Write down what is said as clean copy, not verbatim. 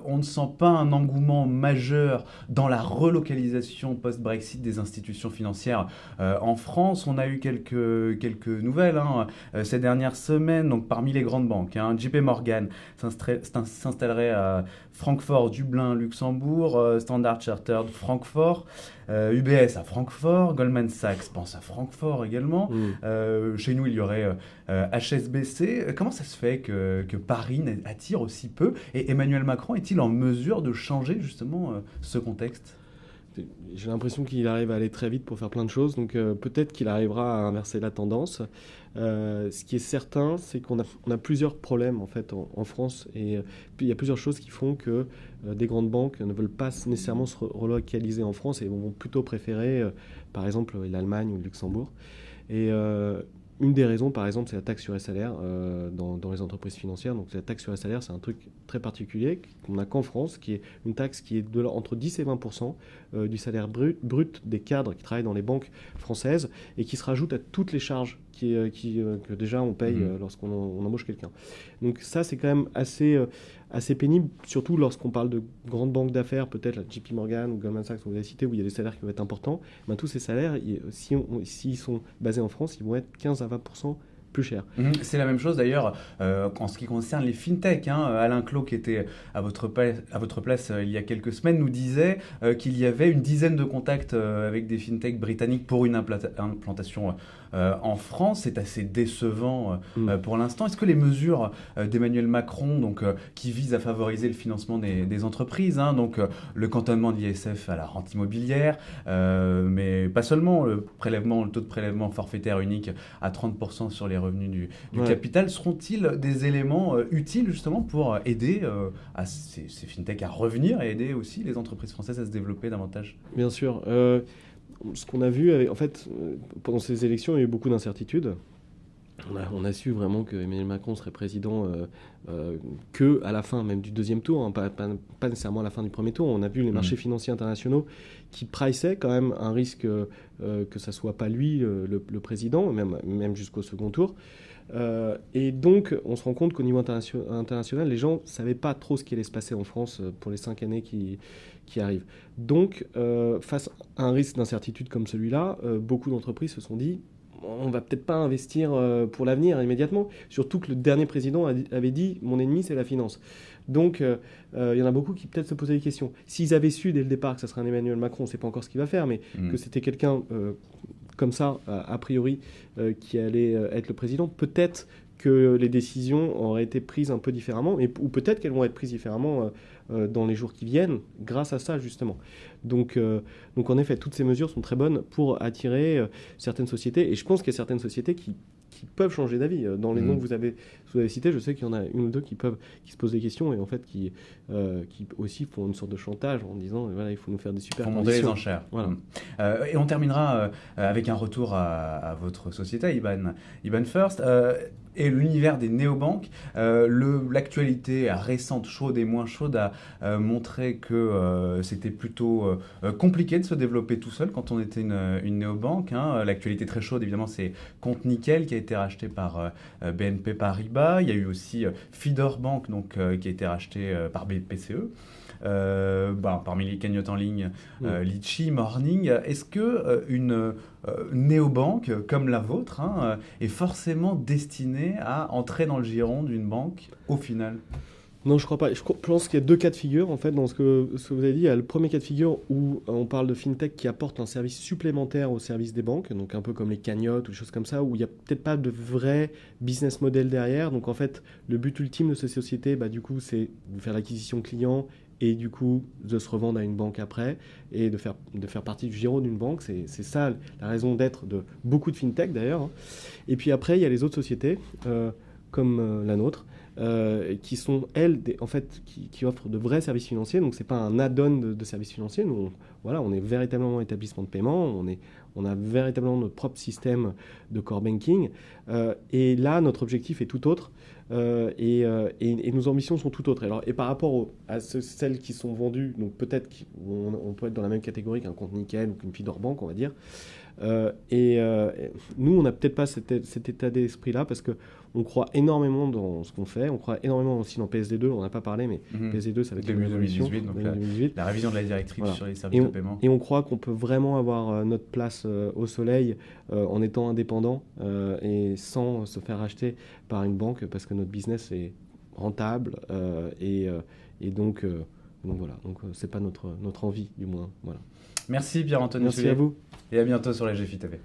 on ne sent pas un engouement majeur dans la relocalisation post-Brexit des institutions financières en France. On a eu quelques nouvelles ces dernières semaines, donc parmi les grandes banques. JP Morgan s'installerait à Francfort, Dublin, Luxembourg, Standard Chartered, Francfort, UBS à Francfort, Goldman Sachs pense à Francfort également. Hmm. Chez nous, il y aurait HSBC. Comment ça se fait que Paris attire aussi peu? Et Emmanuel Macron est-il en mesure de changer justement ce contexte? J'ai l'impression qu'il arrive à aller très vite pour faire plein de choses, donc peut-être qu'il arrivera à inverser la tendance. Ce qui est certain, c'est qu'on a plusieurs problèmes en fait en France, et puis il y a plusieurs choses qui font que des grandes banques ne veulent pas nécessairement se relocaliser en France et vont plutôt préférer, par exemple, l'Allemagne ou le Luxembourg. Et une des raisons, par exemple, c'est la taxe sur les salaires dans les entreprises financières. Donc la taxe sur les salaires, c'est un truc très particulier qu'on n'a qu'en France, qui est une taxe qui est entre 10 et 20% du salaire brut des cadres qui travaillent dans les banques françaises et qui se rajoute à toutes les charges que déjà on paye lorsqu'on on embauche quelqu'un. Donc ça, c'est quand même assez pénible, surtout lorsqu'on parle de grandes banques d'affaires, peut-être la JP Morgan ou Goldman Sachs, vous avez cité, où il y a des salaires qui vont être importants. Ben, tous ces salaires, s'ils sont basés en France, ils vont être 15 à 20% plus chers. C'est la même chose d'ailleurs en ce qui concerne les fintechs. Alain Clot, qui était à votre place il y a quelques semaines, nous disait qu'il y avait une dizaine de contacts avec des fintechs britanniques pour une implantation en France. C'est assez décevant Mm. pour l'instant. Est-ce que les mesures d'Emmanuel Macron, donc, qui visent à favoriser le financement des entreprises, donc le cantonnement de l'ISF à la rente immobilière, mais pas seulement, le taux de prélèvement forfaitaire unique à 30% sur les revenus du Ouais. capital, seront-ils des éléments utiles justement pour aider à ces fintechs à revenir et aider aussi les entreprises françaises à se développer davantage? Bien sûr. Ce qu'on a vu, en fait, pendant ces élections, il y a eu beaucoup d'incertitudes. On a su vraiment que Emmanuel Macron serait président que à la fin même du deuxième tour, pas nécessairement à la fin du premier tour. On a vu les marchés financiers internationaux qui priçaient quand même un risque que ça soit pas lui le président, même jusqu'au second tour. Et donc, on se rend compte qu'au niveau international, les gens ne savaient pas trop ce qui allait se passer en France pour les 5 années qui arrivent. Donc, face à un risque d'incertitude comme celui-là, beaucoup d'entreprises se sont dit on va peut-être pas investir pour l'avenir immédiatement. Surtout que le dernier président avait dit mon ennemi c'est la finance. Donc il y en a beaucoup qui peut-être se posaient des questions. S'ils avaient su dès le départ que ça serait un Emmanuel Macron, on ne sait pas encore ce qu'il va faire, mais que c'était quelqu'un comme ça, a priori, qui allait être le président, peut-être que les décisions auraient été prises un peu différemment, ou peut-être qu'elles vont être prises différemment dans les jours qui viennent, grâce à ça justement. Donc en effet, toutes ces mesures sont très bonnes pour attirer certaines sociétés, et je pense qu'il y a certaines sociétés qui peuvent changer d'avis. Dans les noms que vous avez cités, je sais qu'il y en a une ou deux qui se posent des questions et en fait qui aussi font une sorte de chantage en disant voilà, il faut nous faire des super Pour monter les conditions. enchères. Voilà. Et on terminera avec un retour à votre société, Iban First. Et l'univers des néobanques, l'actualité récente, chaude et moins chaude, a montré que c'était plutôt compliqué de se développer tout seul quand on était une néobanque. L'actualité très chaude, évidemment, c'est Compte Nickel qui a été racheté par BNP Paribas. Il y a eu aussi Fidor Bank, donc, qui a été racheté par BPCE. Parmi les cagnottes en ligne, Litchi, Morning, est-ce que une néobanque comme la vôtre est forcément destinée à entrer dans le giron d'une banque au final? Non, je crois pas. Je pense qu'il y a deux cas de figure en fait dans ce que vous avez dit. Il y a le premier cas de figure où on parle de fintech qui apporte un service supplémentaire au service des banques, donc un peu comme les cagnottes ou des choses comme ça, où il n'y a peut-être pas de vrai business model derrière. Donc en fait, le but ultime de ces sociétés, du coup, c'est de faire l'acquisition client et du coup de se revendre à une banque après et de faire partie du giron d'une banque. C'est ça la raison d'être de beaucoup de fintech d'ailleurs. Et puis après, il y a les autres sociétés comme la nôtre qui sont, elles, en fait, qui offrent de vrais services financiers. Donc, c'est pas un add-on de services financiers. Nous, on est véritablement établissement de paiement. On a véritablement notre propre système de core banking. Et là, notre objectif est tout autre. Et nos ambitions sont tout autres. Alors, et par rapport à celles qui sont vendues, donc peut-être qu'on peut être dans la même catégorie qu'un compte nickel ou qu'une Fidor Bank, on va dire. Nous, on n'a peut-être pas cet état d'esprit-là parce qu'on croit énormément dans ce qu'on fait. On croit énormément aussi dans PSD2. On n'a pas parlé, mais PSD2, ça va être début une révolution. 2018, donc 2018. la révision de la directive Voilà. sur les services de paiement. Et on croit qu'on peut vraiment avoir notre place au soleil en étant indépendant et sans se faire racheter par une banque parce que notre business est rentable et donc voilà. Donc c'est pas notre envie du moins. Voilà. Merci Pierre-Antoine. Merci à vous. Et à bientôt sur la GFI TV.